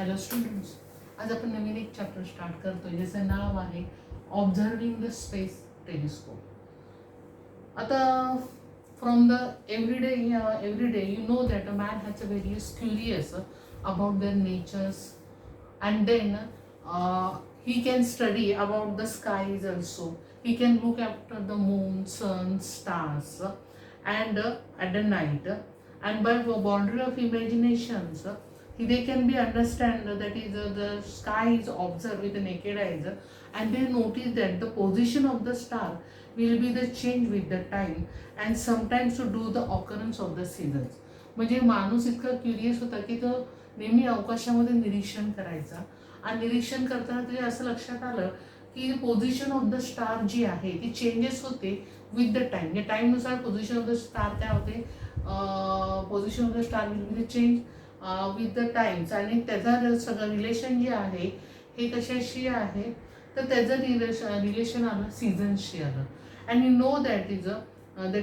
Hello students, आज आपण नवीन एक चॅप्टर स्टार्ट करतोय ज्याचं नाव आहे ऑब्झर्विंग द स्पेस टेलिस्कोप. आता from the every day you know that a man has a various curious about their natures, and then he can study about the skies also. He can look after the moon, sun, stars, and at the night, and by the boundary of imaginations they can be understand that is the sky is observed with the naked eyes, and they notice that the position of the star will be the change with the time and sometimes to do the occurrence of the seasons. म्हणजे माणूस इतका curious होता की तो नेहमी अवकाशामध्ये निरीक्षण करायचा, आणि निरीक्षण करताना त्याच्या असं लक्षात आलं की पोझिशन ऑफ द स्टार जी आहे ती चेंजेस होते विथ द टाइम. या टाईमनुसार पोझिशन ऑफ द स्टार काय होते, position of the star will be the change with the times, आणि त्याचा सगळं रिलेशन जे आहे हे कशाशी आहे तर त्याचं रिलेशन आलं सीझन्सशी आलं. And you know that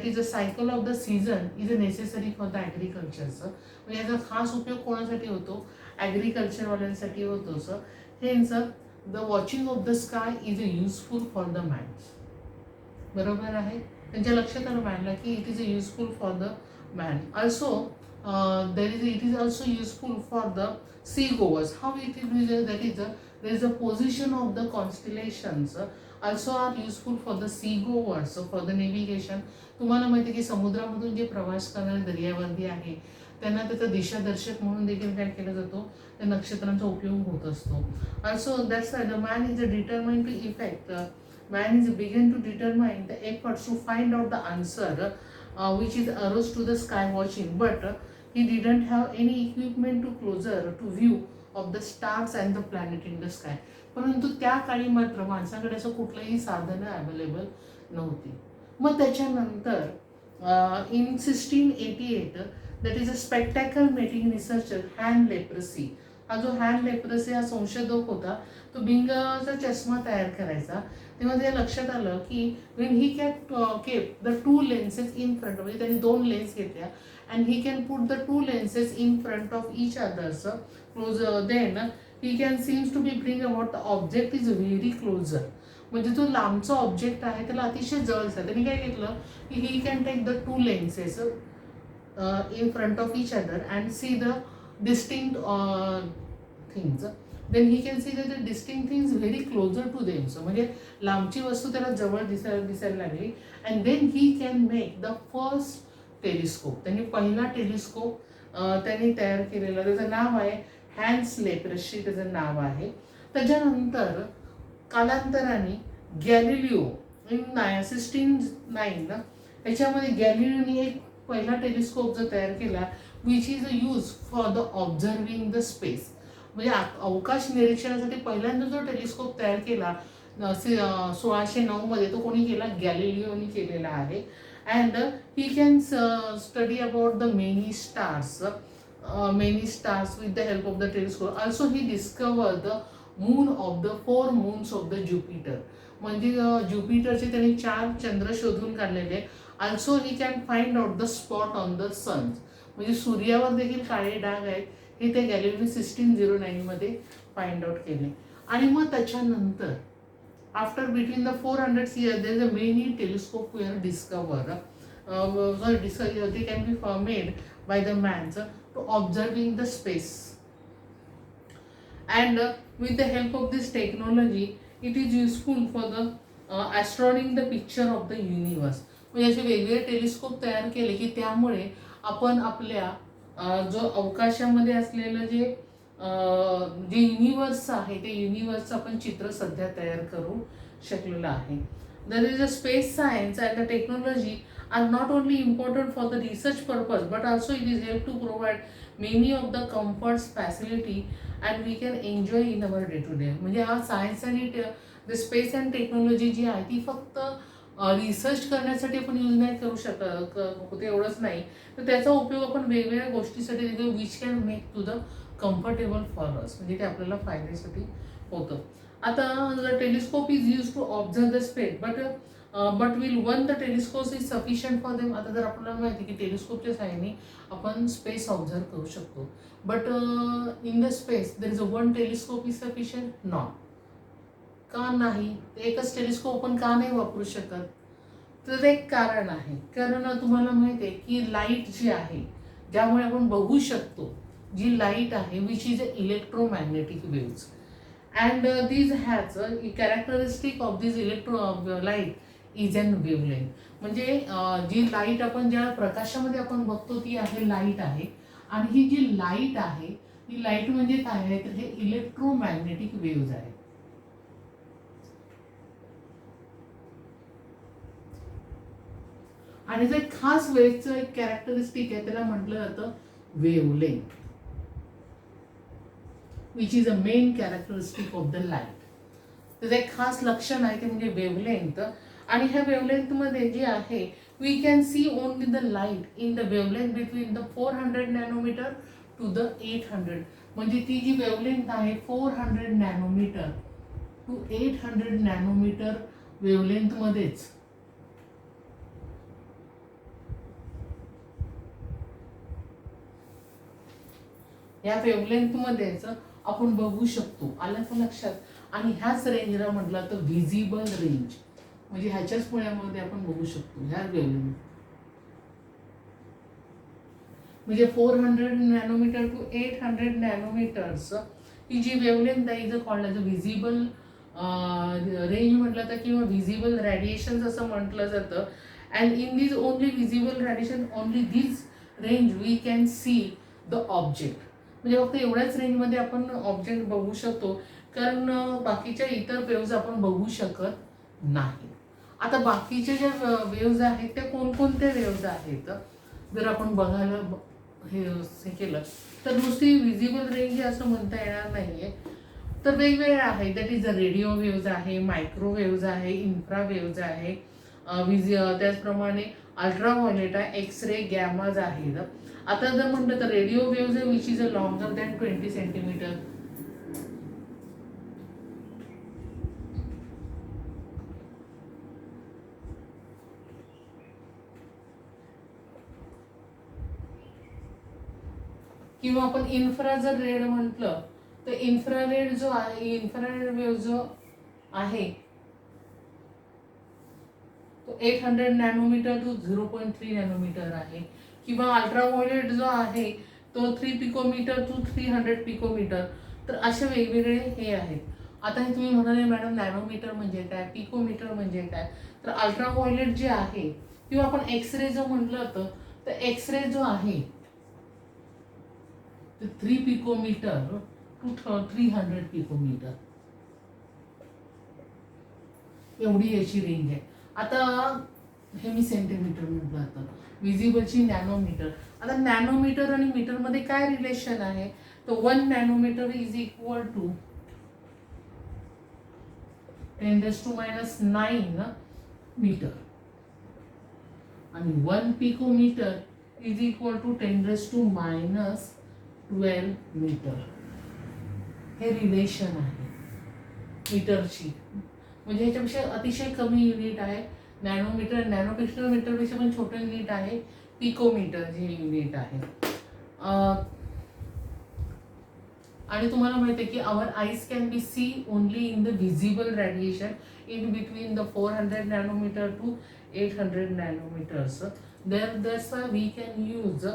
is a cycle of the season is a necessary for the ॲग्रिकल्चरचं. म्हणजे याचा खास उपयोग कोणासाठी होतो, ॲग्रिकल्चरवाल्यांसाठी होतो. Sir hence the watching of the sky is a useful for the mans. बरोबर आहे, त्यांच्या लक्षात आलं मॅनला की it is a useful for the man. Also it is also useful for the seagoers. How it is that is there is a position of the constellations also are useful for the seagoers, for the navigation. तुम्हाला माहिती आहे की समुद्रामधून जे प्रवास करणारे दर्यावर्दी आहे त्यांना त्याचा दिशादर्शक म्हणून देखील काय केलं जातो, त्या नक्षत्रांचा उपयोग होत असतो. Also that's why the man is determined to effect man is begin to determine the efforts to find out the answer which is arose to the sky watching, but he didn't have any equipment to closer to view of the stars and the planet in the sky. परंतु त्या काळी मात्र माणसाकडे असं कुठलंही साधनं available नव्हती. मग त्याच्यानंतर in 1688 that is a spectacle making researcher Han leprosy. हा जो हॅन लेप्रसी हा संशोधक होता, तो भिंगाचा चष्मा तयार करायचा. तेव्हा ते लक्षात आलं की when he kept the two lenses in front, म्हणजे त्यांनी दोन लेन्स घेतल्या and he can put the two lenses in front of each others closer, then he can seems to be bring about the object is very closer. म्हणजे तो लांबचा object आहे त्याला अतिशय जवळचा. त्यांनी काय घेतलं की he can take the two lenses in front of each other and see the distinct things. Then he can see that the distinct things very closer to them. So म्हणजे लांबची वस्तू त्याला जवळ दिसायला लागली. and then he can make the first telescope. त्यांनी पहिला telescope त्यांनी तयार केलेला, त्याचं नाव आहे हॅन्स लेप्रसी, त्याचं नाव आहे. त्याच्यानंतर कालांतराने गॅलिलिओ इन 1609 याच्यामध्ये गॅलिलिओनी एक पहिला टेलिस्कोप जो तयार केला which is a use for the observing the space. म्हणजे अवकाश निरीक्षणासाठी पहिल्यांदा जो टेलिस्कोप तयार केला 1609 मध्ये तो कोणी केला, गॅलिलिओनी केलेला आहे. And he can study about the many stars with the help of the telescope. Also he discover the moon of the 4 moons of the Jupiter. म्हणजे ज्युपिटरचे त्यांनी 4 चंद्र शोधून काढलेले. Also he can find out the spot on the sun. म्हणजे सूर्यावर देखील काळे डाग आहेत हे त्या गॅलिलिओनी 1609 मध्ये फाइंड आउट केले. आणि मग त्याच्यानंतर after between the 400 years there is a many telescope were discovered. They can be made by the man to observing the space, and with the help of this technology it is useful for the astronoming the picture of the universe. म्हणजे असे वेगवेगळे telescope तयार केले की त्यामुळे आपण आपल्या जो अवकाशामध्ये असलेलं जे युनिवर्स आहे ते युनिवर्सचं आपण चित्र सध्या तयार करू शकलेलं आहे. There is a space science and the technology are not only important for the research purpose but also it is help to provide many of the comforts facility and we can enjoy in our day to day. म्हणजे हा science आणि the space and technology जी आहे ती फक्त research करण्यासाठी आपण use नाही करू शकत होते एवढंच नाही, तर त्याचा उपयोग आपण वेगवेगळ्या गोष्टीसाठी देखील which can make to the comfortable for us. म्हणजे ते आपल्याला फायद्यासाठी होतं. आता the telescope is use to observe the space, but but will one the telescope is sufficient for them. आता जर आपल्याला माहिती की टेलिस्कोपच्या सहाय्याने आपण स्पेस ऑब्झर्व करू शकतो, but in the space there is a one telescope is sufficient not. का नाही? एकच टेलिस्कोप आपण का नाही वापरू शकत? तर एक कारण आहे. कारण तुम्हाला माहिती आहे की लाईट जी आहे, ज्यामुळे आपण बघू शकतो, जी लाईट आहे which is a electromagnetic waves, and these has a characteristic of this light is an wavelength. म्हणजे जी लाईट आपण ज्या प्रकाशामध्ये आपण बघतो ती आहे लाईट आहे, आणि ही जी लाईट आहे ही लाईट म्हणजे काय आहे तर हे इलेक्ट्रोमॅग्नेटिक वेव्ज आहे. आणि जे खास वेव्हचं एक कॅरेक्टरिस्टिक आहे त्याला म्हटलं जातं wavelength, which is a main characteristic of the light. त्याचं एक खास लक्षण आहे ते म्हणजे वेवलेंथ. आणि ह्या वेवलेंथमध्ये जे आहे we can see only the light in the wavelength between the 400 nanometre to the 800. म्हणजे ती जी वेवलेंथ आहे 400 नॅनोमीटर टू 800 नॅनोमीटर वेवलेंथमध्येच या वेवलेंथमध्येच आपण बघू शकतो. आलं का लक्षात? आणि ह्याच रेंजला म्हटलं तर व्हिजिबल रेंज, म्हणजे ह्याच्याच पुण्यामध्ये आपण बघू शकतो ह्या वेवलेंथ. म्हणजे 400 नॅनोमीटर टू 800 नॅनोमीटर्स ही जी वेवलेंथ आहे is called as a visible range म्हटलं तर, किंवा व्हिजिबल रेडिएशन असं म्हटलं जातं. And in this only visible radiation only this range we can see the object. म्हणजे फक्त एवढ्याच रेंजमध्ये आपण ऑब्जेक्ट बघू शकतो, कारण बाकीच्या इतर वेव्ज आपण बघू शकत नाही. आता बाकीच्या ज्या वेव्ज आहेत त्या कोणकोणत्या वेव्ज आहेत जर आपण बघायला हे केलं तर नुसती व्हिजिबल रेंज असं म्हणता येणार नाहीये. तर वेगवेगळ्या आहेत. That is a radio waves आहे, मायक्रोवेव्ज आहे, इन्फ्रा वेव्ज आहे, त्याचप्रमाणे अल्ट्राव्हायोलेट आहे, एक्सरे, गॅमाज आहेत. आता जर म्हटलं तर रेडिओ वेव्ज आहे which is a longer than 20 centimetre. किंवा आपण इन्फ्रा जर रेड म्हटलं तर इन्फ्रारेड जो आहे, इन्फ्रारेड वेव्ह जो आहे तो 800 नॅनोमीटर टू 0.3 नॅनोमीटर आहे. किंवा अल्ट्राव्हायोलेट जो आहे तो 3 पिकोमीटर टू 300 पिकोमीटर. तर असे वेगवेगळे हे आहेत. आता हे तुम्ही म्हणाले मॅडम नॅनोमीटर म्हणजे काय, पिकोमीटर म्हणजे काय, तर अल्ट्राव्हायोलेट जे आहे किंवा आपण एक्सरे जो म्हटलं होतं तर एक्सरे जो आहे तर 3 पिकोमीटर टू 300 पिकोमीटर एवढी याची रेंज आहे. आता हे मी सेंटीमीटर म्हटलं आता, विजिबलची नॅनोमीटर. आता नॅनोमीटर आणि मीटरमध्ये काय रिलेशन आहे, तर 1 nanometre is equal to 10⁻⁹ metre, आणि 1 picometre is equal to 10⁻12 metre. हे रिलेशन आहे मीटरची. म्हणजे ह्याच्यापेक्षा अतिशय कमी युनिट आहे नॅनोमीटर. नॅनोमीटर मीटरपेक्षा पण छोटं युनिट आहे पिकोमीटर जे युनिट आहे. आणि तुम्हाला माहिती आहे की our eyes can be see only in the visible radiation in between the 400 nanometre to 800 nanometres. that's why we can use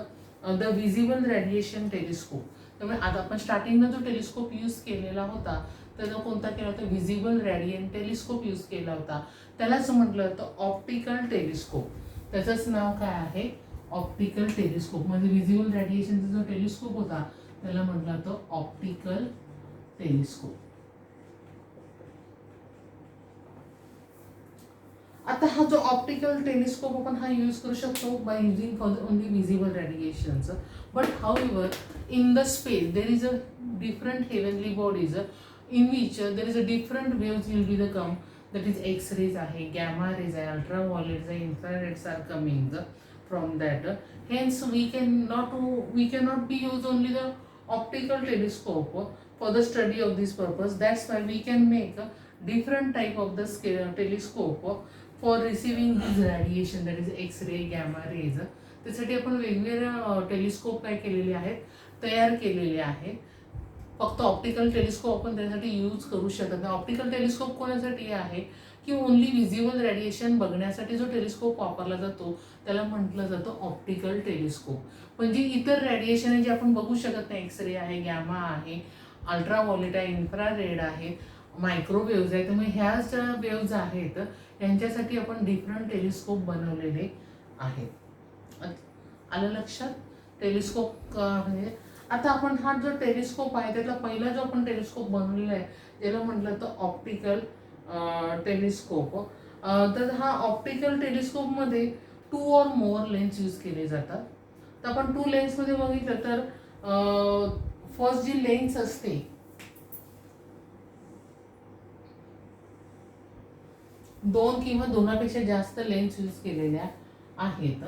the visible radiation telescope. त्यामुळे आता आपण स्टार्टिंगला जो टेलिस्कोप यूज केलेला होता त्याचा कोणता केला होता, व्हिजिबल रेडियन टेलिस्कोप यूज केला होता. त्यालाच म्हटलं होतं ऑप्टिकल टेलिस्कोप. त्याचंच नाव काय आहे, ऑप्टिकल टेलिस्कोप. म्हणजे व्हिजिबल रेडिएशनचा जो टेलिस्कोप होता त्याला म्हटलं होतं ऑप्टिकल टेलिस्कोप. आता हा जो ऑप्टिकल टेलिस्कोप आपण हा यूज करू शकतो by using for only visible radiations. But however in the space there is a different heavenly bodies in which there is a different waves will be the come, that is x-rays आहे, gamma rays आहे, ultraviolets आहे, infrareds are coming from that. Hence we cannot be use only the optical telescope for the study of this purpose. That's why we can make a different type of the telescope for receiving this radiation that is X-ray, gamma rays, त्यासाठी आपण वेगवेगळे telescope काय केलेले आहेत, तयार केलेले आहेत. फक्त ऑप्टिकल टेलिस्कोप आपण त्यासाठी यूज करू शकत नाही. ऑप्टिकल टेलिस्कोप कोणासाठी आहे की ओन्ली व्हिजिबल रेडिएशन बघण्यासाठी जो टेलिस्कोप वापरला जातो त्याला म्हटलं जातं ऑप्टिकल टेलिस्कोप. म्हणजे इतर रेडिएशन आहे जे आपण बघू शकत नाही, एक्स-रे आहे, गॅमा आहे, अल्ट्राव्हायोलेट आहे, इन्फ्रारेड आहे, मायक्रोवेव्ज आहे. त्यामुळे ह्या ज्या वेव्ज आहेत यांच्यासाठी आपण डिफरंट टेलिस्कोप बनवलेले आहेत. आलं लक्षात? टेलिस्कोप म्हणजे आता आपण हा जो टेलिस्कोप आहे त्यातला पहिला जो आपण टेलिस्कोप बनवलेला आहे ज्याला म्हटलं तर ऑप्टिकल टेलिस्कोप. तर हा ऑप्टिकल टेलिस्कोपमध्ये 2 or more लेन्स यूज केले जातात. तर आपण 2 लेन्समध्ये बघितलं तर फर्स्ट जी लेन्स असते दोन किंवा दोनापेक्षा जास्त लेन्स यूज केलेल्या आहेत.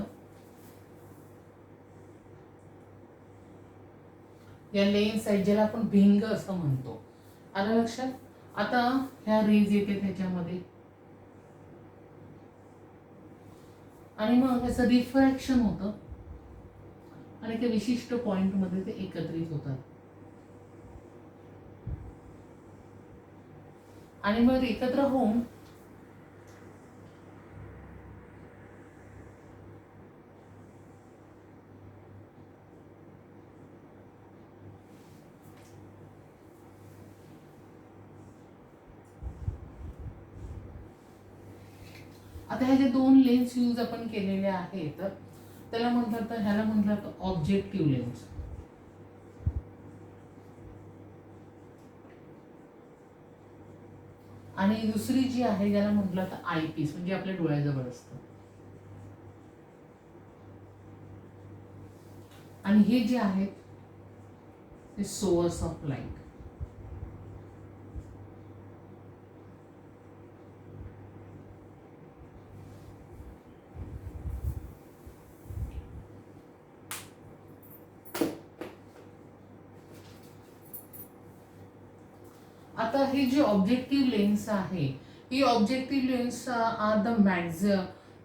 या लेन्स आहेत ज्याला आपण भिंग असं म्हणतो. आलं लक्षात? आता ह्या रेज येते त्याच्यामध्ये आणि मग त्याचं रिफ्रॅक्शन होतं आणि त्या विशिष्ट पॉइंटमध्ये ते एकत्रित होतात आणि मग एकत्र होऊन आता ह्या जे 2 लेन्स यूज आपण केलेले आहेत त्याला म्हणतात, तर ह्याला म्हणतात ऑब्जेक्टिव्ह लेन्स. आणि दुसरी जी आहे ज्याला म्हटलं तर आयपीस म्हणजे आपल्या डोळ्याजवळ असतं. आणि हे जे आहेत ते सोर्स ऑफ लाईट. आता हे जे ऑब्जेक्टिव्ह लेन्स आहे ही ऑब्जेक्टिव्ह लेन्स आर द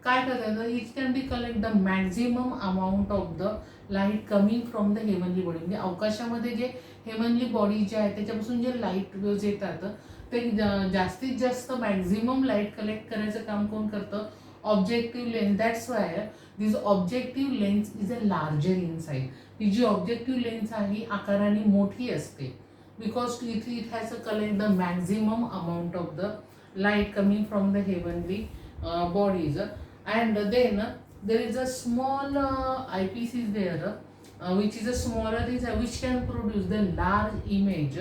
काय करतात, it can B collect the maximum amount of the light coming from the heavenly body. म्हणजे अवकाशामध्ये जे हेवनली बॉडी जे आहे त्याच्यापासून जे लाईट वेव्ज येतात ते जास्तीत जास्त मॅक्झिमम लाईट कलेक्ट करायचं काम कोण करतं, objective lens. That's why this objective lens is a larger in size. ही जी ऑब्जेक्टिव्ह लेन्स आहे ही आकाराने मोठी असते because it has to collect the maximum amount of the light coming from the heavenly bodies. And then there is a small eyepiece is there which is a smaller is which can produce the large image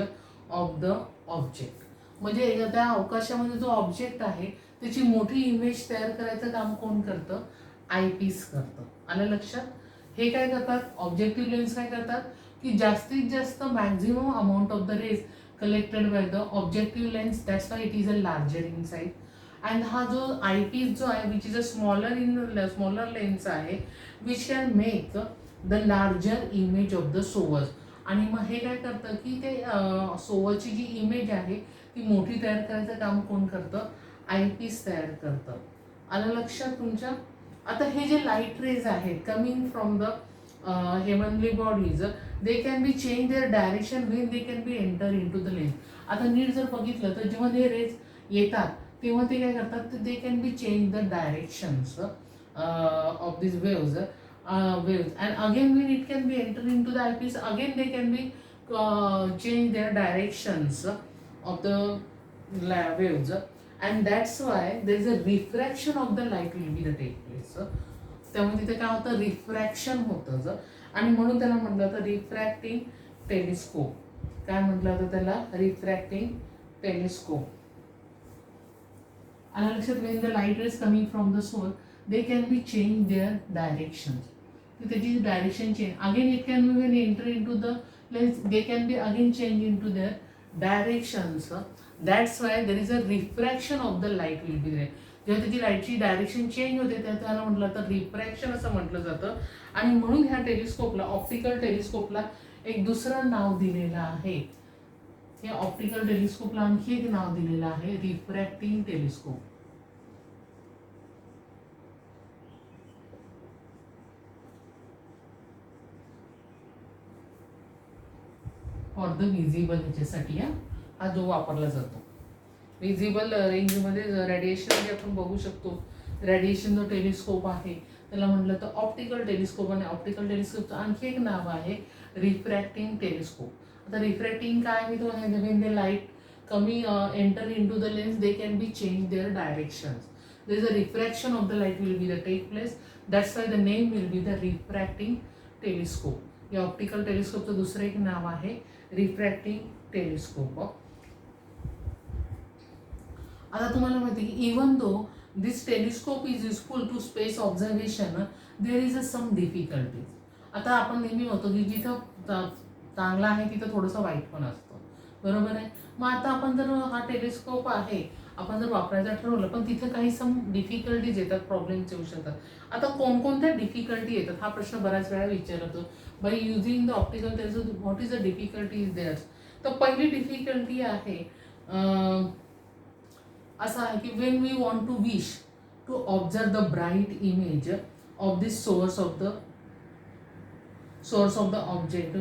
of the object. म्हणजे त्या अवकाशामध्ये जो object आहे त्याची मोठी image तयार करायचं काम कोण करतं, आयपीस करतं. आलं लक्षात? हे काय करतात, ऑब्जेक्टिव्ह लेन्स काय करतात की जास्तीत जास्त maximum amount of the rays collected by the objective lens. That's why it is a larger in size. And हा जो आयपीस जो आहे which is a smaller lens आहे which can make the larger image of the source. आणि मग हे काय करतं की ते सोवरची जी इमेज आहे ती मोठी तयार करायचं काम कोण करतं, आयपीस तयार करतं. आलं लक्षात तुमच्या? आता हे जे लाईट रेज आहेत coming from the heavenly bodies they can be change their direction when they can be enter in to the lens. आता नीट जर बघितलं तर जेव्हा ते रेज येतात तेव्हा ते काय करतात, दे can be change the directions of this waves and again when it can be enter into the eyepiece again they can be change their directions of the waves, and that's why there is a refraction of the light will be the take place. त्यामुळे तिथे काय होतं, refraction होतं आणि म्हणून त्याला म्हटलं तर रिफ्रॅक्टिंग टेलिस्कोप. काय म्हटलं तर त्याला रिफ्रॅक्टिंग टेलिस्कोप. आणि लक्षात, when the light rays coming from the sole they can be change their directions. त्याची direction change again it can be when enter in to the lens they can be again change in to their directions. That's why there is a refraction of the light will be there. जेव्हा त्याची लाईटची direction change होते त्याला म्हटलं तर refraction असं म्हटलं जातं. आणि म्हणून ह्या टेलिस्कोपला, ऑप्टिकल टेलिस्कोपला एक दुसरं नाव दिलेलं आहे. या ऑप्टिकल टेलिस्कोपला आणखी एक नाव दिलेलं आहे, refracting telescope. For the visible ह्याच्यासाठी हा जो वापरला जातो. विजिबल रेंजमध्ये रेडिएशन जे आपण बघू शकतो, रेडिएशन जो टेलिस्कोप आहे त्याला म्हटलं तर ऑप्टिकल टेलिस्कोप. आणि ऑप्टिकल टेलिस्कोपचं आणखी एक नाव आहे रिफ्रॅक्टिंग टेलिस्कोप. आता रिफ्रॅक्टिंग काय मी तुम्हाला when the light come enter in to the lens they can be change their directions. There is a refraction of the light will be the take place. That's why the name will be the refracting telescope. या optical टेलिस्कोपचं दुसरं एक नाव आहे refracting telescope. आता तुम्हाला माहिती की even though this telescope is useful to space observation there is a some difficulties. आता आपण नेहमी होतो की जिथं चांगला आहे तिथं थोडंसं वाईट पण असतं, बरोबर आहे. मग आता आपण जर हा टेलिस्कोप आहे आपण जर वापरायचं ठरवलं पण तिथे काही सम डिफिकल्टीज येतात, प्रॉब्लेम्स येऊ शकतात. आता कोणकोणत्या डिफिकल्टी येतात हा प्रश्न बऱ्याच वेळा विचारतो. By using the optical telescope what is the difficulty is there. तर पहिली डिफिकल्टी आहे असं आहे की when we want to wish to observe the bright image of this source of the object.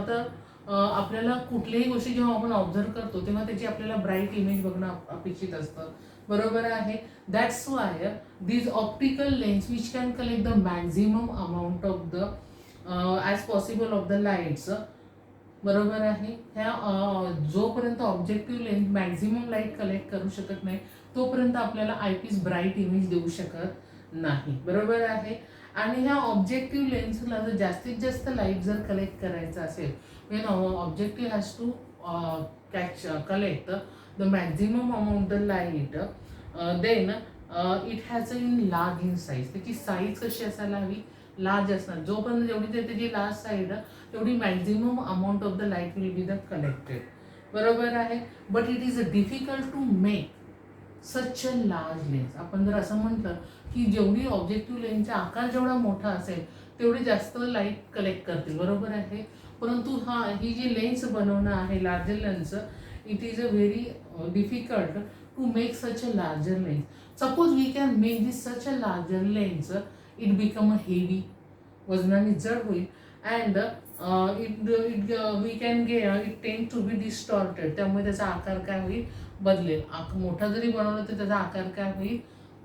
तर आपल्याला कुठल्याही गोष्टी जेव्हा आपण ऑब्झर्व करतो तेव्हा त्याची आपल्याला ब्राईट इमेज बघणं अपेक्षित असतं, बरोबर आहे. That's Y these optical lens which can collect the maximum amount of the as possible of the lights, बरोबर आहे. ह्या जोपर्यंत objective lens maximum light collect करू शकत नाही तोपर्यंत आपल्याला आयपीस ब्राईट इमेज देऊ शकत नाही, बरोबर आहे. आणि ह्या ऑब्जेक्टिव्ह लेन्सला जर जास्तीत जास्त लाईट जर कलेक्ट करायचं असेल when objective has to collect the maximum amount the light then it has in large in size. त्याची साईज कशी असायला हवी, लार्ज असणार. जोपर्यंत जेवढी त्याची लार्ज साईड तेवढी maximum amount of the light will be the collected, बरोबर आहे. But it is difficult to make such a large lens. आपण जर असं म्हटलं की जेवढी ऑब्जेक्टिव्ह लेन्सचा आकार जेवढा मोठा असेल तेवढी जास्त लाईट कलेक्ट करतील, बरोबर आहे. परंतु ही जी लेन्स बनवणं आहे larger lens, it is a very difficult to make such a larger lens. Suppose we can make this such a larger lens, it become a heavy, वजनाने जड होईल. And we can it tend to be distorted. त्यामुळे त्याचा आकार काय होईल, बदलेल. मोठा जरी बनवला तर त्याचा आकार काय होईल,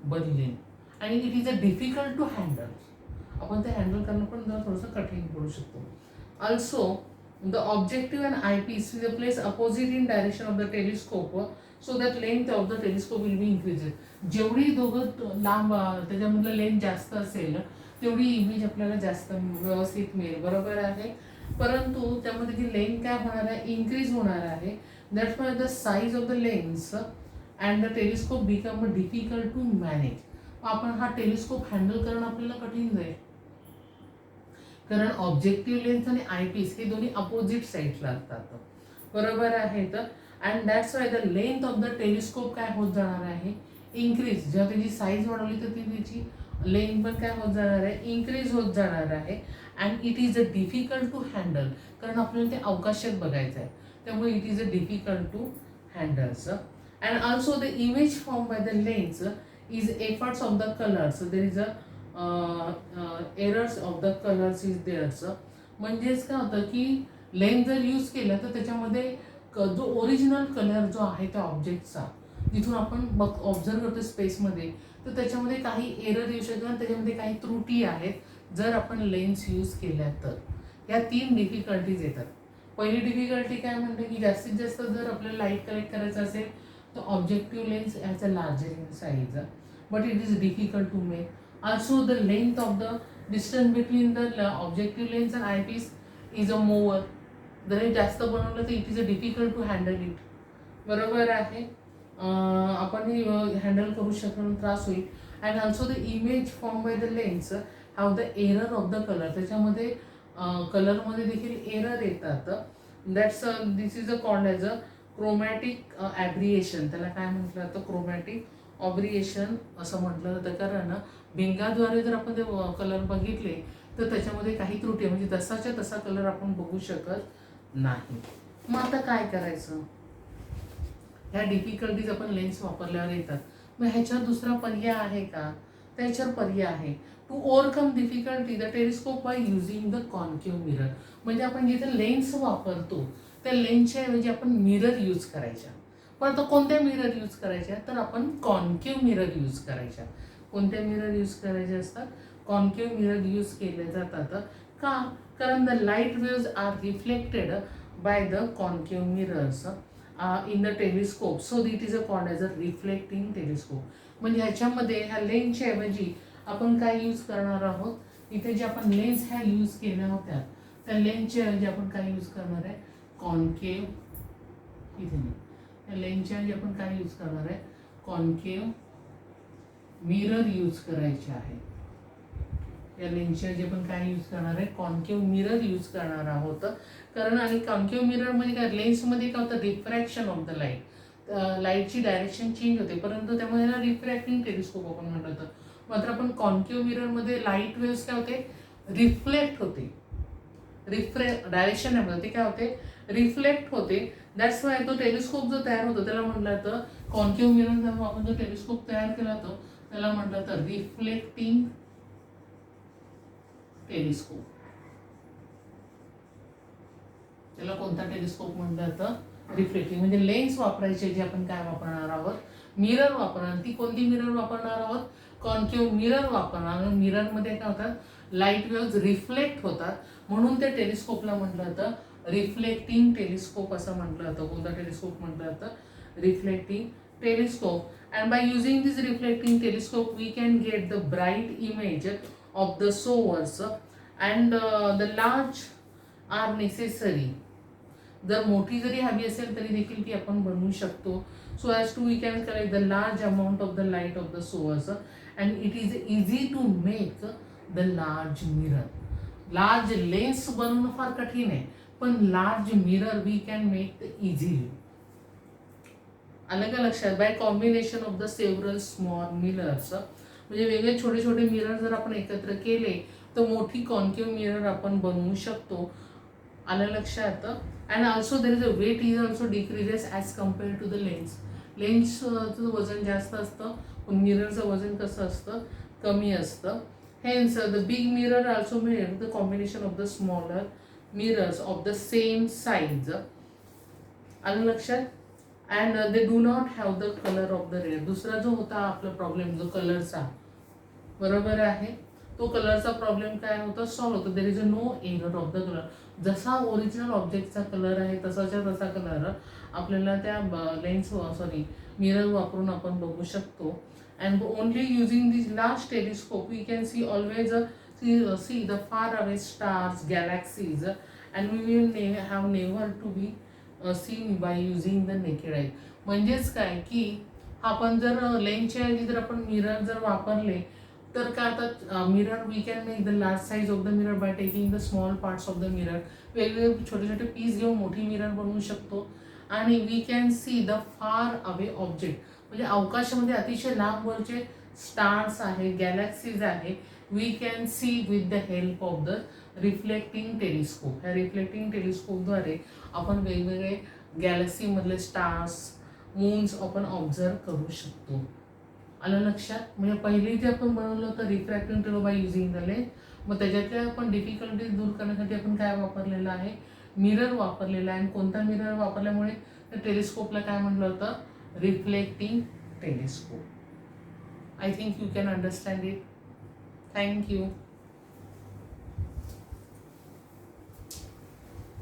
बदलेल. आणि it is a difficult to handle. आपण ते हँडल करणं पण जरा थोडंसं कठीण पडू शकतो. Also the objective and eyepiece is a place opposite in direction of the telescope so that length of the telescope will be increased. जेवढी दोघं लांब त्याच्यामधलं लेंथ जास्त असेल तेवढी इमेज आपल्याला जास्त व्यवस्थित मिळेल, बरोबर आहे. परंतु त्यामध्ये ती लेंथ काय होणार आहे, इन्क्रीज होणार आहे. That's why the size of the lens and the telescope become difficult to manage. आपण हा टेलिस्कोप हँडल करणं आपल्याला कठीण जाईल, कारण ऑब्जेक्टिव्ह लेन्स आणि आयपीस हे दोन्ही अपोजिट साईडला असतात, बरोबर आहेत. And that's why the length of the telescope काय होत जाणार आहे, इन्क्रीज. जेव्हा त्याची साईज वाढवली तर त्याची लेंथ पण काय होत जाणार आहे, इन्क्रीज होत जाणार आहे. And it is a difficult to handle, कारण आपल्याला ते अवकाशात बघायचं आहे, त्यामुळे it is a difficult to handles. And also the image form by the lens is efforts of the colors. There is a errors of the colors is there. म्हणजेच काय होतं की लेन्स जर यूज केलं तर त्याच्यामध्ये जो ओरिजिनल कलर जो आहे त्या ऑब्जेक्टचा जिथून आपण ऑब्झर्व करतो स्पेसमध्ये, तर त्याच्यामध्ये काही एरर येऊ शकतात आणि त्याच्यामध्ये काही त्रुटी आहेत जर आपण लेन्स यूज केल्या तर. या 3 डिफिकल्टीज येतात. पहिली डिफिकल्टी काय म्हणते की जास्तीत जास्त जर आपल्याला लाईट कलेक्ट करायचं असेल the objective lens has a larger in size, but it is difficult to make. Also the length of the distance between the objective lens and eyepiece is a more. जर हे जास्त बनवलं तर it is a difficult to handle it, बरोबर आहे. आपण हे handle करू शकणं त्रास होईल. And also the image form by the lens have the error of the colour. त्याच्यामध्ये कलरमध्ये देखील एरर येतात. That's this is a called as a chromatic aberration. त्याला काय म्हटलं जातं, क्रोमॅटिक ऑब्रिएशन असं म्हटलं जातं. कारण भिंगाद्वारे जर आपण ते कलर बघितले तर त्याच्यामध्ये काही त्रुटी म्हणजे तसाच्या तसा कलर आपण बघू शकत नाही. मग आता काय करायचं, ह्या डिफिकल्टीज आपण लेन्स वापरल्यावर येतात. मग ह्याच्यावर दुसरा पर्याय आहे का, त्याच्यावर पर्याय आहे. To overcome difficulty the telescope by using the concave mirror. म्हणजे आपण जिथे लेन्स वापरतो त्या लेन्सच्या ऐवजी आपण मिरर यूज करायच्या. पण आता कोणत्या मिरर यूज करायच्या, तर आपण कॉन्केव्ह मिरर यूज करायच्या. कोणत्या मिरर यूज करायचे असतात, कॉन्केव्ह मिरर यूज केले जातात. का, कारण the light waves are reflected by the concave mirrors in the telescope, so it is called as a reflecting telescope. म्हणजे ह्याच्यामध्ये ह्या लेन्सच्या ऐवजी आपण काय यूज करणार आहोत, इथे जे आपण लेन्स ह्या यूज केल्या होत्या त्या लेन्सच्या ऐवजी आपण काय यूज करणार आहे, कॉन्केव्ह, इथे नाही, त्या लेन्सच्या ऐवजी आपण काय यूज करणार आहे, कॉन्केव्ह मिरर यूज करायचे आहे. या लेन्सच्या ऐवजी आपण काय यूज करणार आहे, कॉन्केव्ह मिरर यूज करणार आहोत. कारण आणि कॉन्केव्ह मिरर मध्ये काय, लेन्समध्ये काय होतं, रिफ्रॅक्शन ऑफ द लाईट, लाईटची डायरेक्शन चेंज होते, परंतु त्यामुळे याला रिफ्रॅक्टिंग टेलिस्कोप आपण म्हणलं होतं. मात्र आपण कॉन्केव्ह मिररमध्ये लाईट वेव्स काय होते, रिफ्लेक्ट होते, डायरेक्शन नाही, ते काय होते, रिफ्लेक्ट होते. दॅट्स वाय तो टेलिस्कोप जो तयार होतो त्याला म्हटलं तर कॉन्केव्ह मिरर आपण जो टेलिस्कोप तयार केला होता त्याला म्हटलं तर रिफ्लेक्टिंग टेलिस्कोप. त्याला कोणता टेलिस्कोप म्हटलं तर रिफ्लेक्टिंग. म्हणजे लेन्स वापरायचे जे आपण काय वापरणार आहोत, मिरर वापरणार. ती कोणती मिरर वापरणार आहोत, कॉन्केव्ह मिरर वापरणार. मिररमध्ये काय होतात, लाईट वेव्ज रिफ्लेक्ट होतात, म्हणून त्या टेलिस्कोपला म्हटलं जातं रिफ्लेक्टिंग टेलिस्कोप असं म्हटलं जातं. कोणता टेलिस्कोप म्हटलं जातं, reflecting telescope. And by using this reflecting telescope we can get the bright image of the source and the large are necessary. जर मोठी जरी हवी असेल तरी देखील ती आपण बनवू शकतो. So as to we can collect the large amount of the light of the source and it is easy to make the large mirror. Large lens बनवणं फार कठीण आहे, पण large mirror we can make the easily. आलं का लक्षात, by combination of the several small mirrors. म्हणजे वेगळे छोटे छोटे मिरर जर आपण एकत्र केले तर मोठी कॉन्केव्ह मिरर आपण बनवू शकतो. आलं लक्षात. And also there is a weight is also decreases as compare to the lens. लेन्सचं वजन जास्त असतं पण मिररचं वजन कसं असतं, कमी असतं. Hence the big mirror also made the combination of the smaller mirrors of the same size. आलं लक्षात. And they do not have the colour of the red. दुसरा जो होता आपला प्रॉब्लेम जो कलरचा, बरोबर आहे, तो कलरचा प्रॉब्लेम काय होता, सॉल्व्ह होतो. There is a no error of the colour. जसा ओरिजिनल ऑब्जेक्टचा कलर आहे तसाच्या तसा कलर आपल्याला त्या लेन्स मिरर वापरून आपण बघू शकतो. And only using this large telescope we can see always see the far away stars, galaxies, and we will have never to be seen by using the naked eye. म्हणजेच काय की आपण जर लेन्सच्या ऐवजी जर आपण मिरर जर वापरले तर काय आता mirror we can make the large size of the mirror by taking the small parts of the mirror. वेगवेगळे छोटे छोटे पीस घेऊन मोठी मिरर बनवू शकतो. आणि we can see the far away object. म्हणजे अवकाशामध्ये अतिशय लांबवरचे स्टार्स आहे, गॅलेक्सीज आहे, we can see with the help of the reflecting telescope. ह्या रिफ्लेक्टिंग टेलिस्कोपद्वारे आपण वेगवेगळे गॅलेक्सीमधले स्टार्स, मून्स आपण ऑब्झर्व करू शकतो. आलं लक्षात. म्हणजे पहिले जे आपण बनवलं होतं refracting telescope by using the lens, मग त्याच्यातल्या आपण डिफिकल्टीज दूर करण्यासाठी आपण काय वापरलेलं आहे, मिरर वापरलेला आहे. आणि कोणता मिरर वापरल्यामुळे त्या टेलिस्कोपला काय म्हटलं होतं, reflecting telescope. I think you can understand it. Thank you.